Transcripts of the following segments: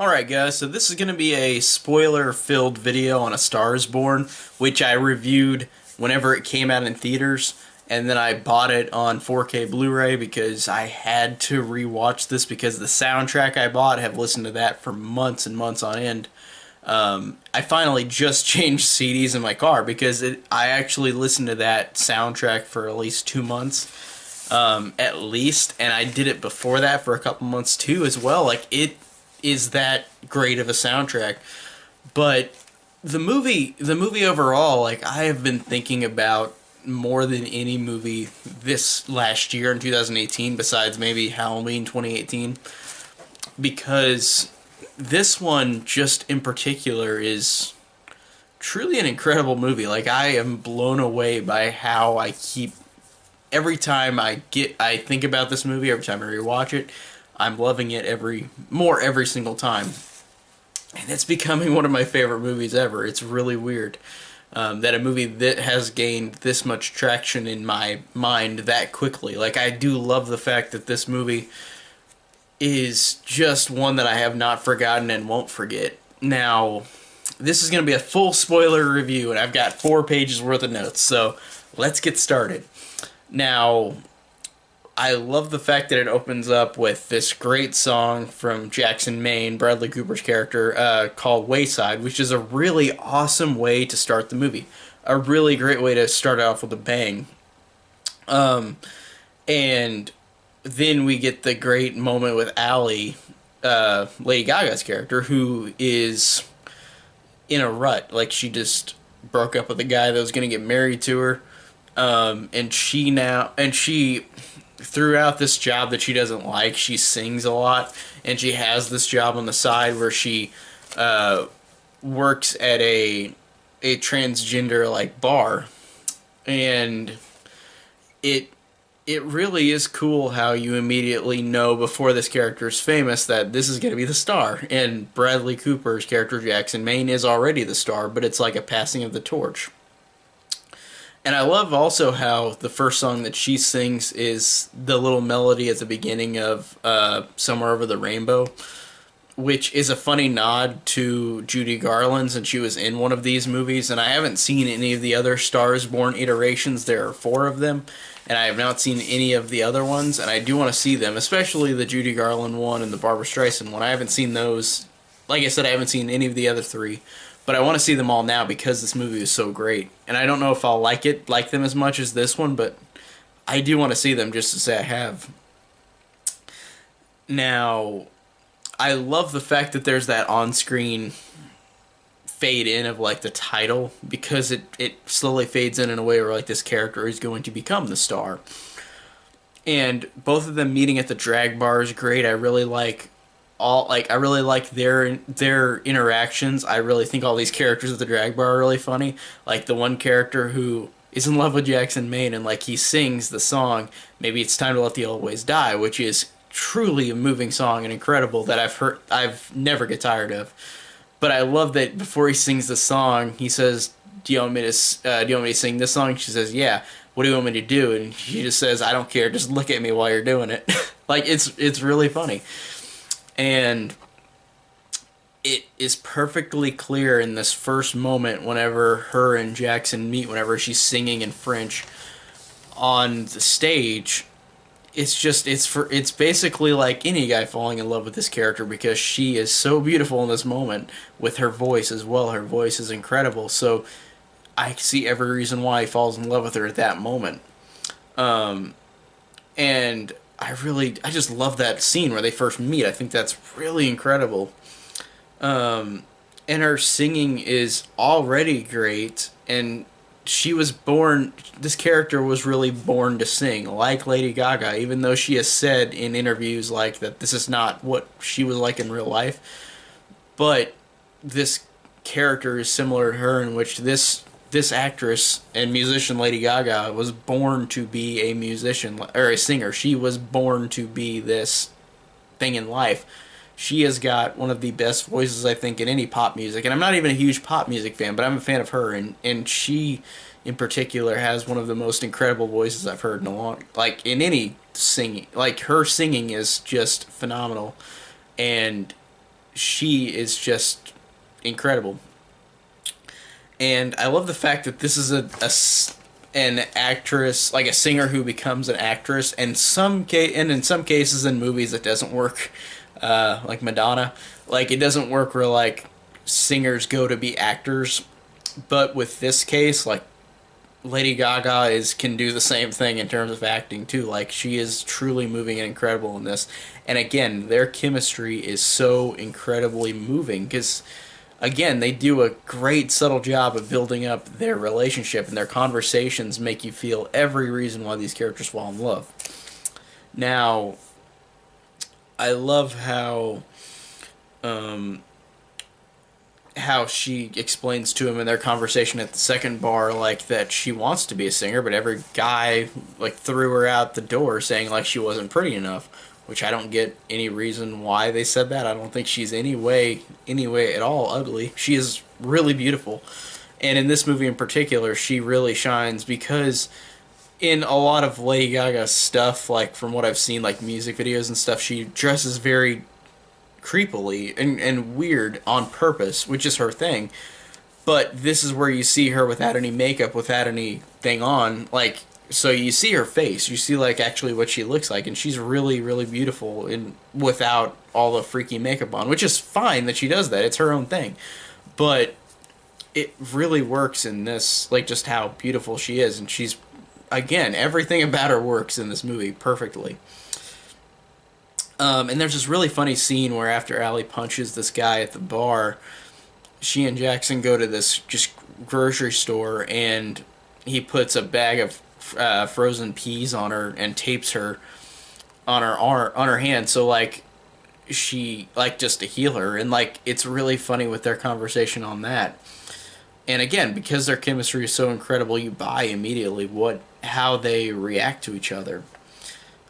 Alright guys, so this is going to be a spoiler-filled video on A Star is Born, which I reviewed whenever it came out in theaters, and then I bought it on 4K Blu-ray because I had to rewatch this because the soundtrack I bought, I have listened to that for months and months on end. I finally just changed CDs in my car because I actually listened to that soundtrack for at least 2 months, at least, and I did it before that for a couple months too as well. Like, it is that great of a soundtrack. But the movie overall, like, I have been thinking about more than any movie this last year in 2018, besides maybe Halloween 2018, because this one just in particular is truly an incredible movie. Like, I am blown away by how every time I think about this movie, every time I rewatch it, I'm loving it every single time. And it's becoming one of my favorite movies ever. It's really weird that a movie that has gained this much traction in my mind that quickly. Like, I do love the fact that this movie is just one that I have not forgotten and won't forget. Now, this is going to be a full spoiler review, and I've got 4 pages worth of notes, so let's get started. Now, I love the fact that it opens up with this great song from Jackson, Maine, Bradley Cooper's character, called Wayside, which is a really awesome way to start the movie. A really great way to start off with a bang. And then we get the great moment with Allie, Lady Gaga's character, who is in a rut. Like, she just broke up with the guy that was going to get married to her. And she throughout this job that she doesn't like, she sings a lot, and she has this job on the side where she works at a transgender like bar, and it really is cool how you immediately know before this character is famous that this is going to be the star, and Bradley Cooper's character Jackson Maine is already the star, but it's like a passing of the torch. And I love also how the first song that she sings is the little melody at the beginning of Somewhere Over the Rainbow, which is a funny nod to Judy Garland, since she was in one of these movies. And I haven't seen any of the other Stars Born iterations. There are 4 of them, and I have not seen any of the other ones, and I do want to see them, especially the Judy Garland one and the Barbra Streisand one. I haven't seen those. Like I said, I haven't seen any of the other 3. But I want to see them all now because this movie is so great. And I don't know if I'll like them as much as this one, but I do want to see them just to say I have. Now, I love the fact that there's that on-screen fade in of like the title, because it slowly fades in a way where like this character is going to become the star. And both of them meeting at the drag bar is great. I really like their interactions. I really think all these characters at the drag bar are really funny. Like the one character who is in love with Jackson Maine, and like he sings the song "Maybe It's Time to Let the Old Ways Die," which is truly a moving song and incredible that I've never get tired of. But I love that before he sings the song, he says, "Do you want me to sing this song?" She says, "Yeah." "What do you want me to do?" And he just says, "I don't care. Just look at me while you're doing it." Like, it's really funny. And it is perfectly clear in this first moment whenever her and Jackson meet, whenever she's singing in French on the stage. It's basically like any guy falling in love with this character, because she is so beautiful in this moment with her voice as well. Her voice is incredible. So I see every reason why he falls in love with her at that moment. And I just love that scene where they first meet. I think that's really incredible. And her singing is already great, and this character was really born to sing, like Lady Gaga, even though she has said in interviews like that this is not what she was like in real life. But this character is similar to her, in which this actress and musician Lady Gaga was born to be a musician or a singer. She was born to be this thing in life. She has got one of the best voices, I think, in any pop music. And I'm not even a huge pop music fan, but I'm a fan of her. And she, in particular, has one of the most incredible voices I've heard in a long, like, in any singing. Like, her singing is just phenomenal. And she is just incredible. And I love the fact that this is an actress, like a singer who becomes an actress, and and in some cases in movies it doesn't work, like Madonna. Like it doesn't work where like singers go to be actors, but with this case, like Lady Gaga is can do the same thing in terms of acting too. Like she is truly moving and incredible in this. And again, their chemistry is so incredibly moving because again, they do a great subtle job of building up their relationship, and their conversations make you feel every reason why these characters fall in love. Now, I love um, how she explains to him in their conversation at the second bar, like that she wants to be a singer, but every guy like threw her out the door, saying like she wasn't pretty enough. Which I don't get any reason why they said that. I don't think she's any way at all ugly. She is really beautiful, and in this movie in particular, she really shines because in a lot of Lady Gaga stuff, like from what I've seen, like music videos and stuff, she dresses very creepily and weird on purpose, which is her thing. But this is where you see her without any makeup, without anything on, like so you see her face, you see like actually what she looks like, and she's really really beautiful in without all the freaky makeup on, which is fine that she does that. It's her own thing. But it really works in this, like just how beautiful she is, and she's again everything about her works in this movie perfectly. And there's this really funny scene where after Allie punches this guy at the bar, she and Jackson go to this just grocery store, and he puts a bag of frozen peas on her and tapes her on her arm, on her hand, so like she like just to heal her, and like it's really funny with their conversation on that. And again, because their chemistry is so incredible, you buy immediately what how they react to each other.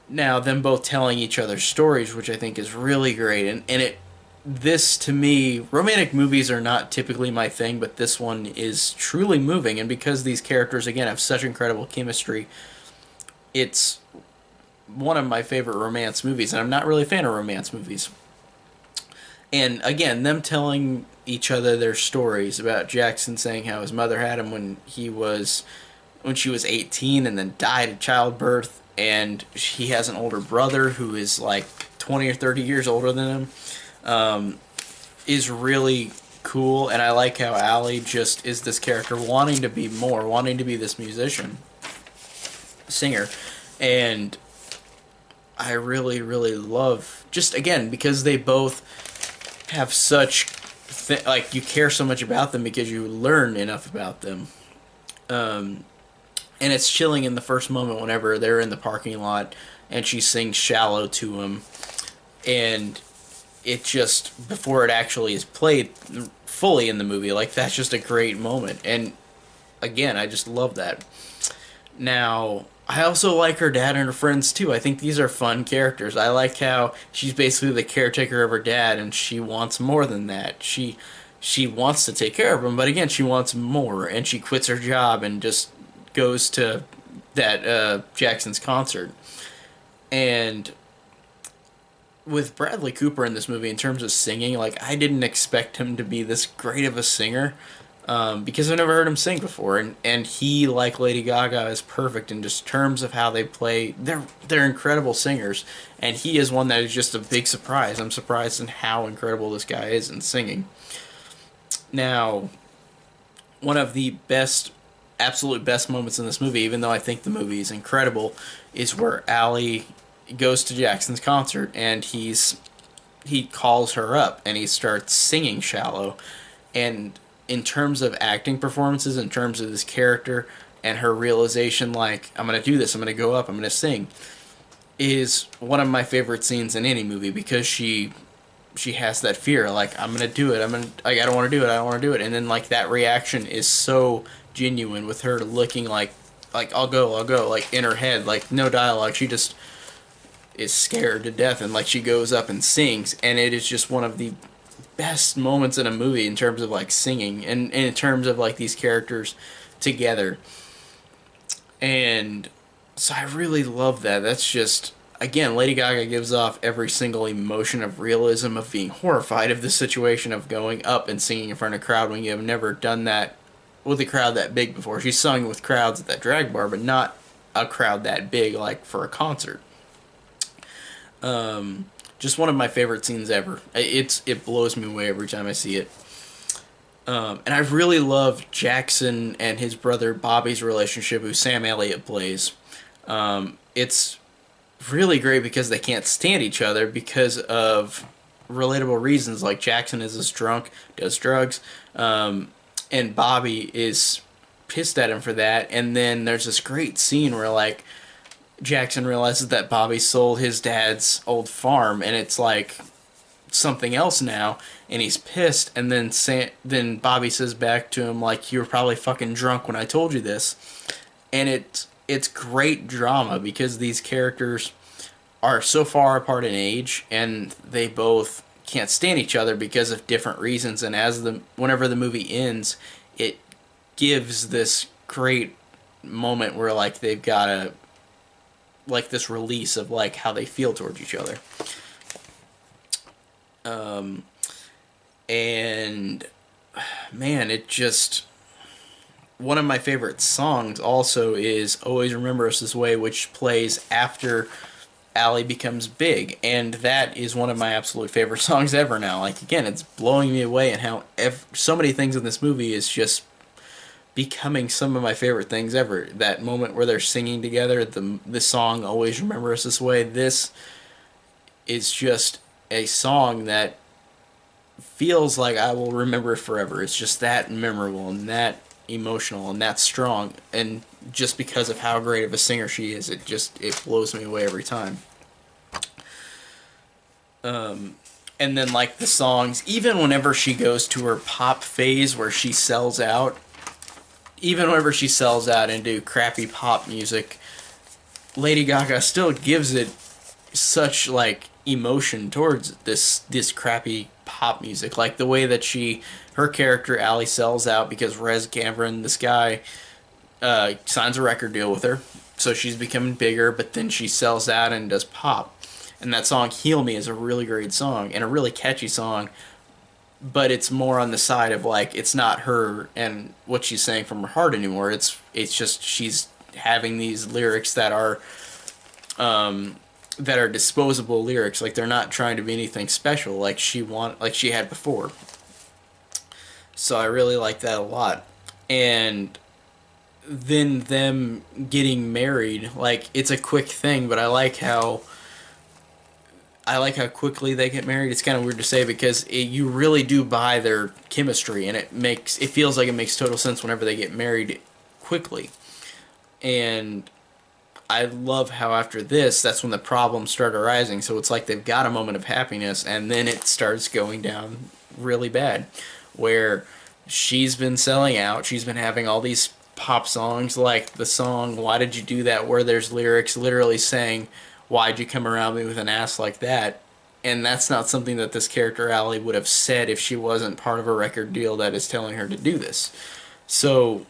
Now, them both telling each other stories, which I think is really great, and it this to me, romantic movies are not typically my thing, but this one is truly moving, and because these characters again have such incredible chemistry, it's one of my favorite romance movies, and I'm not really a fan of romance movies. And again, them telling each other their stories about Jackson saying how his mother had him when she was 18 and then died at childbirth, and he has an older brother who is like 20 or 30 years older than him, is really cool. And I like how Allie just is this character wanting to be more, wanting to be this musician, singer, and I really, really love just again because they both have such like you care so much about them because you learn enough about them. And it's chilling in the first moment whenever they're in the parking lot and she sings "Shallow" to him, and it just before it actually is played fully in the movie, like that's just a great moment. And again, I just love that. Now, I also like her dad and her friends too. I think these are fun characters. I like how she's basically the caretaker of her dad, and she wants more than that. She wants to take care of him, but again, she wants more, and she quits her job and just goes to that Jackson's concert. And with Bradley Cooper in this movie, in terms of singing, like I didn't expect him to be this great of a singer, because I've never heard him sing before, and he, like Lady Gaga, is perfect in just terms of how they play. They're incredible singers, and he is one that is just a big surprise. I'm surprised in how incredible this guy is in singing. Now, one of the best, absolute best moments in this movie, even though I think the movie is incredible, is where Allie goes to Jackson's concert and he calls her up and he starts singing "Shallow," and in terms of acting performances, in terms of this character and her realization, like, I'm going to do this, I'm going to go up, I'm going to sing, is one of my favorite scenes in any movie because she has that fear, like, I'm going to do it, like, I don't want to do it, I don't want to do it. And then, like, that reaction is so genuine with her looking like, I'll go, like, in her head, like, no dialogue. She just is scared to death and, like, she goes up and sings. And it is just one of the best moments in a movie in terms of like singing and in terms of like these characters together. And so I really love that. That's just again, Lady Gaga gives off every single emotion of realism, of being horrified of the situation, of going up and singing in front of a crowd when you have never done that with a crowd that big before. She's sung with crowds at that drag bar, but not a crowd that big like for a concert. Just one of my favorite scenes ever. It blows me away every time I see it. And I really love Jackson and his brother Bobby's relationship, who Sam Elliott plays. It's really great because they can't stand each other because of relatable reasons, like Jackson is this drunk, does drugs, and Bobby is pissed at him for that. And then there's this great scene where like Jackson realizes that Bobby sold his dad's old farm, and it's like something else now, and he's pissed. And then Bobby says back to him like, "You were probably fucking drunk when I told you this," and it's great drama because these characters are so far apart in age, and they both can't stand each other because of different reasons. And whenever the movie ends, it gives this great moment where like they've got a like this release of like how they feel towards each other. And man, it just, one of my favorite songs also is Always Remember Us This Way, which plays after Allie becomes big, and that is one of my absolute favorite songs ever now. Like, again, it's blowing me away, and how so many things in this movie is just becoming some of my favorite things ever. That moment where they're singing together, the song Always Remember Us This Way, this is just a song that feels like I will remember it forever. It's just that memorable and that emotional and that strong, and just because of how great of a singer she is, it blows me away every time. And then like the songs, even whenever she goes to her pop phase where she sells out, even whenever she sells out into crappy pop music, Lady Gaga still gives it such like emotion towards this crappy pop music. Like the way that her character Allie sells out because Rez Gavin, this guy, signs a record deal with her, so she's becoming bigger, but then she sells out and does pop. And that song Heal Me is a really great song and a really catchy song, but it's more on the side of like, it's not her and what she's saying from her heart anymore. It's just she's having these lyrics that are disposable lyrics. Like, they're not trying to be anything special like she had before. So I really like that a lot. And then them getting married, like, it's a quick thing, but I like how quickly they get married. It's kind of weird to say because you really do buy their chemistry, and it feels like it makes total sense whenever they get married quickly. And I love how after this, that's when the problems start arising. So it's like they've got a moment of happiness, and then it starts going down really bad, where she's been selling out. She's been having all these pop songs, like the song Why Did You Do That, where there's lyrics literally saying, "Why'd you come around me with an ass like that?" And that's not something that this character Allie would have said if she wasn't part of a record deal that is telling her to do this. So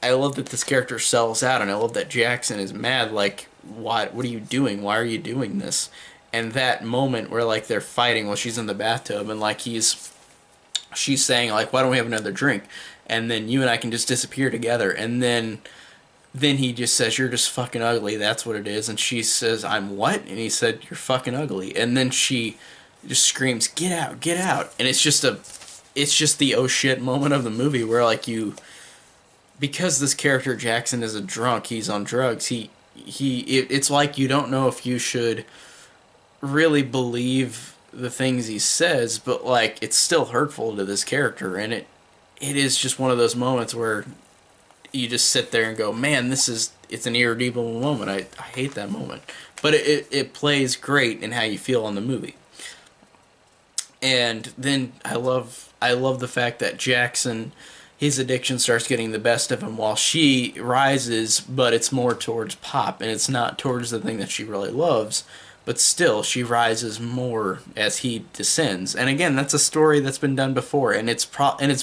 I love that this character sells out, and I love that Jackson is mad, like, what are you doing? Why are you doing this? And that moment where, like, they're fighting while she's in the bathtub, and, like, she's saying, like, why don't we have another drink? And then you and I can just disappear together. And then he just says, "You're just fucking ugly, that's what it is." And she says, "I'm what?" And he said, "You're fucking ugly." And then she just screams, "Get out, get out." And it's just the oh shit moment of the movie where, like, because this character Jackson is a drunk, he's on drugs, it's like you don't know if you should really believe the things he says, but like it's still hurtful to this character, and it is just one of those moments where you just sit there and go, man, it's an irredeemable moment. I hate that moment. But it plays great in how you feel on the movie. And then I love the fact that Jackson, his addiction starts getting the best of him while she rises, but it's more towards pop, and it's not towards the thing that she really loves, but still, she rises more as he descends. And again, that's a story that's been done before, and it's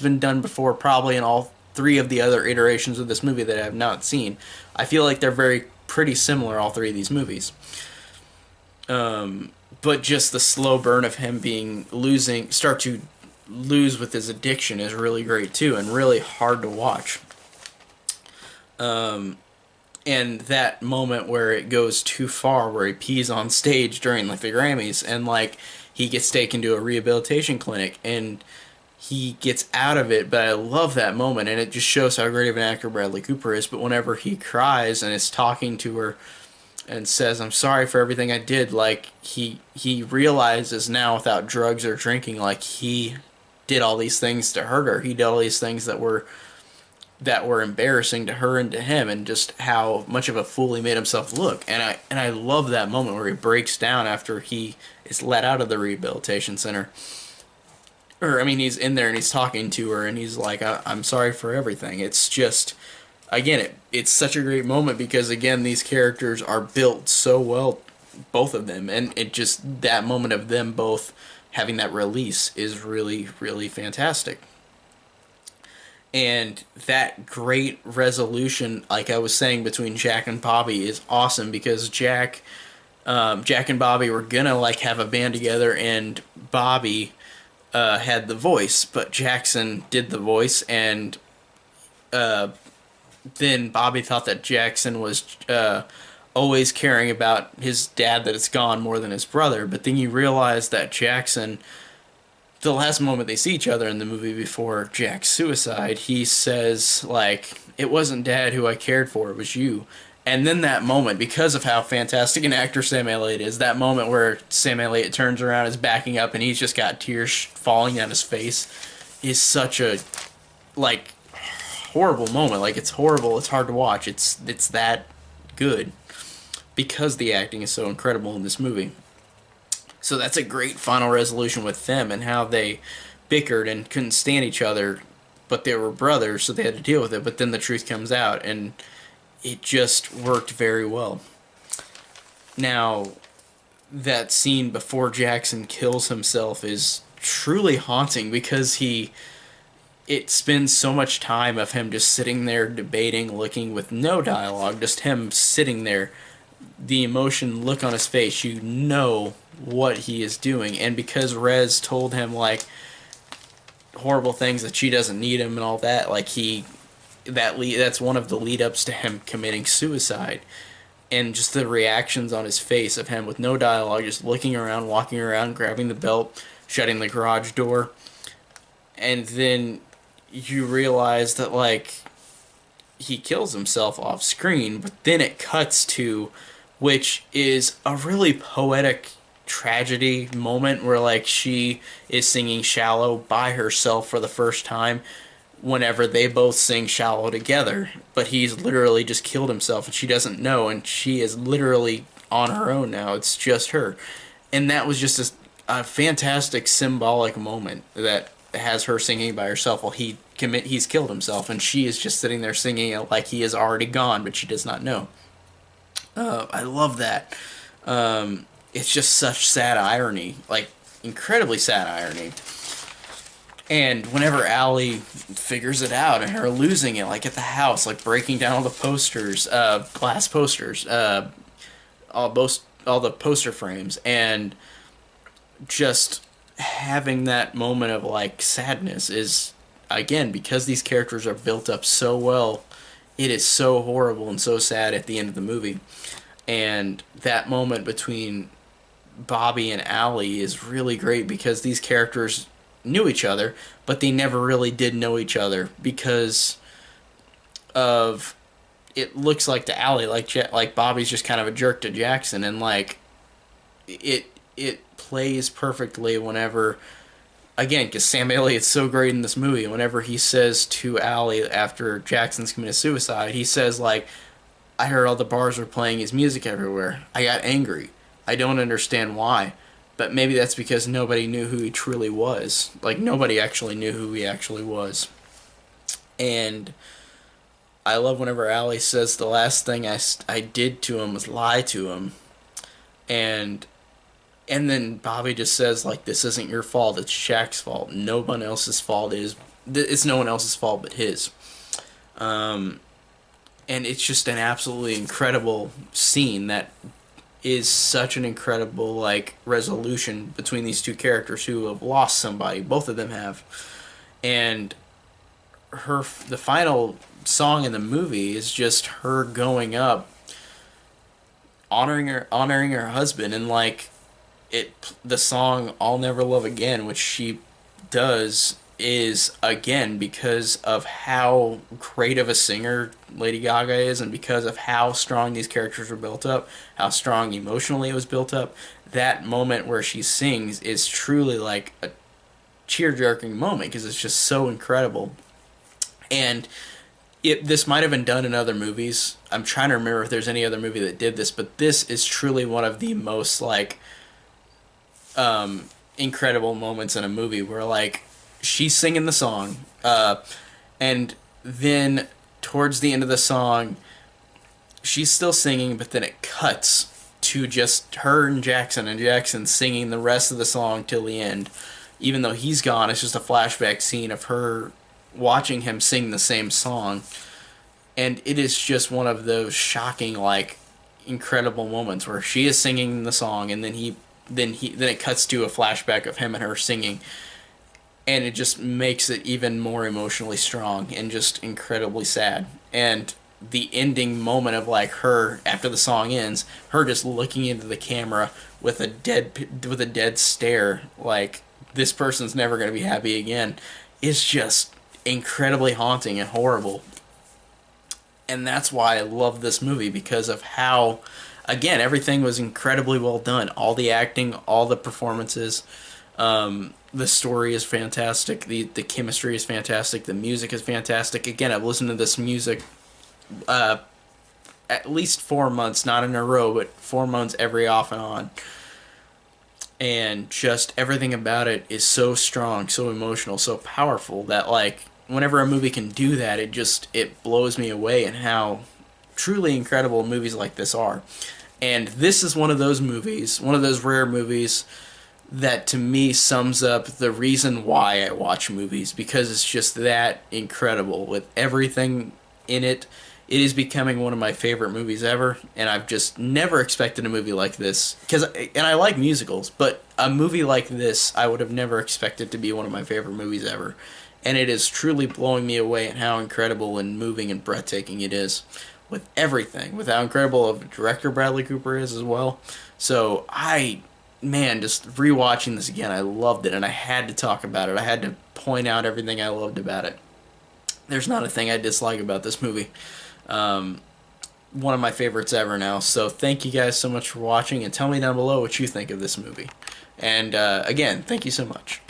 been done before probably in all three of the other iterations of this movie that I have not seen. I feel like they're pretty similar, all three of these movies. But just the slow burn of him being start to lose with his addiction is really great too, and really hard to watch. And that moment where it goes too far, where he pees on stage during like the Grammys, and like he gets taken to a rehabilitation clinic, and he gets out of it. But I love that moment, and it just shows how great of an actor Bradley Cooper is. But whenever he cries and is talking to her and says, "I'm sorry for everything I did," like he realizes now, without drugs or drinking, like he did all these things to hurt her. He did all these things that were embarrassing to her and to him, and just how much of a fool he made himself look. And I love that moment where he breaks down after he is let out of the rehabilitation center. Or I mean, he's in there and he's talking to her, and he's like, "I'm sorry for everything." It's just, again, it's such a great moment because again, these characters are built so well, both of them, and it just, that moment of them both having that release is really, really fantastic. And that great resolution, like I was saying, between Jack and Bobby is awesome because Jack and Bobby were gonna like have a band together, and Bobby had the voice, but Jackson did the voice, and then Bobby thought that Jackson was always caring about his dad that is gone more than his brother. But then you realize that Jackson, the last moment they see each other in the movie before Jack's suicide, he says, like, "It wasn't Dad who I cared for, it was you." And then that moment, because of how fantastic an actor Sam Elliott is, that moment where Sam Elliott turns around, is backing up, and he's just got tears falling down his face, is such a, like, horrible moment. Like, it's horrible, it's hard to watch. It's that good because the acting is so incredible in this movie. So that's a great final resolution with them, and how they bickered and couldn't stand each other, but they were brothers, so they had to deal with it. But then the truth comes out, and it just worked very well. Now, that scene before Jackson kills himself is truly haunting because it spends so much time of him just sitting there debating, looking with no dialogue, just him sitting there, the emotion look on his face, you know what he is doing. And because Rez told him like horrible things, that she doesn't need him and all that, like that's one of the lead ups to him committing suicide. And just the reactions on his face of him with no dialogue, just looking around, walking around, grabbing the belt, shutting the garage door. And then you realize that like he kills himself off screen, but then it cuts to, which is a really poetic tragedy moment where like she is singing Shallow by herself for the first time, whenever they both sing Shallow together, but he's literally just killed himself and she doesn't know, and she is literally on her own now. It's just her. And that was just a fantastic symbolic moment that has her singing by herself while he's killed himself, and she is just sitting there singing it like he is already gone, but she does not know. I love that. It's just such sad irony, like incredibly sad irony. And whenever Allie figures it out and her losing it, like at the house, like breaking down all the posters, glass posters, all the poster frames, and just having that moment of like sadness is, again, because these characters are built up so well, it is so horrible and so sad at the end of the movie. And that moment between Bobby and Allie is really great because these characters knew each other, but they never really did know each other because of, it looks like to Allie like Bobby's just kind of a jerk to Jackson, and like it plays perfectly whenever, again, because Sam Elliott's so great in this movie, whenever he says to Allie after Jackson's committed suicide, he says like, "I heard all the bars were playing his music everywhere. I got angry. I don't understand why. But maybe that's because nobody knew who he truly was. Like, nobody actually knew who he actually was." And I love whenever Allie says the last thing I did to him was lie to him. And then Bobby just says, like, "This isn't your fault. It's Shaq's fault. No one else's fault. It's no one else's fault but his." And it's just an absolutely incredible scene that is such an incredible like resolution between these two characters who have lost somebody. Both of them have, and the final song in the movie is just her going up, honoring her husband, and like the song "I'll Never Love Again," which she does, is again because of how great of a singer Lady Gaga is, and because of how strong these characters were built up, how strong emotionally it was built up. That moment where she sings is truly like a tear-jerking moment because it's just so incredible. And this might have been done in other movies. I'm trying to remember if there's any other movie that did this, but this is truly one of the most like incredible moments in a movie where like she's singing the song, and then towards the end of the song, she's still singing, but then it cuts to just her and Jackson singing the rest of the song till the end. Even though he's gone, it's just a flashback scene of her watching him sing the same song, and it is just one of those shocking, like, incredible moments where she is singing the song, and then it cuts to a flashback of him and her singing, and it just makes it even more emotionally strong and just incredibly sad. And the ending moment of like her after the song ends, her just looking into the camera with a dead stare, like this person's never going to be happy again, is just incredibly haunting and horrible. And that's why I love this movie, because of how, again, everything was incredibly well done. All the acting, all the performances, the story is fantastic. The chemistry is fantastic. The music is fantastic. Again, I've listened to this music at least 4 months, not in a row, but 4 months every off and on. And just everything about it is so strong, so emotional, so powerful that like whenever a movie can do that, it blows me away, and how truly incredible movies like this are. And this is one of those movies, one of those rare movies that to me sums up the reason why I watch movies, because it's just that incredible with everything in it. It is becoming one of my favorite movies ever, and I've just never expected a movie like this. And I like musicals, but a movie like this I would have never expected to be one of my favorite movies ever. And it is truly blowing me away at how incredible and moving and breathtaking it is with everything, with how incredible of a director Bradley Cooper is as well. So man, just rewatching this again, I loved it, and I had to talk about it. I had to point out everything I loved about it. There's not a thing I dislike about this movie. One of my favorites ever now. So thank you guys so much for watching, and tell me down below what you think of this movie. And again, thank you so much.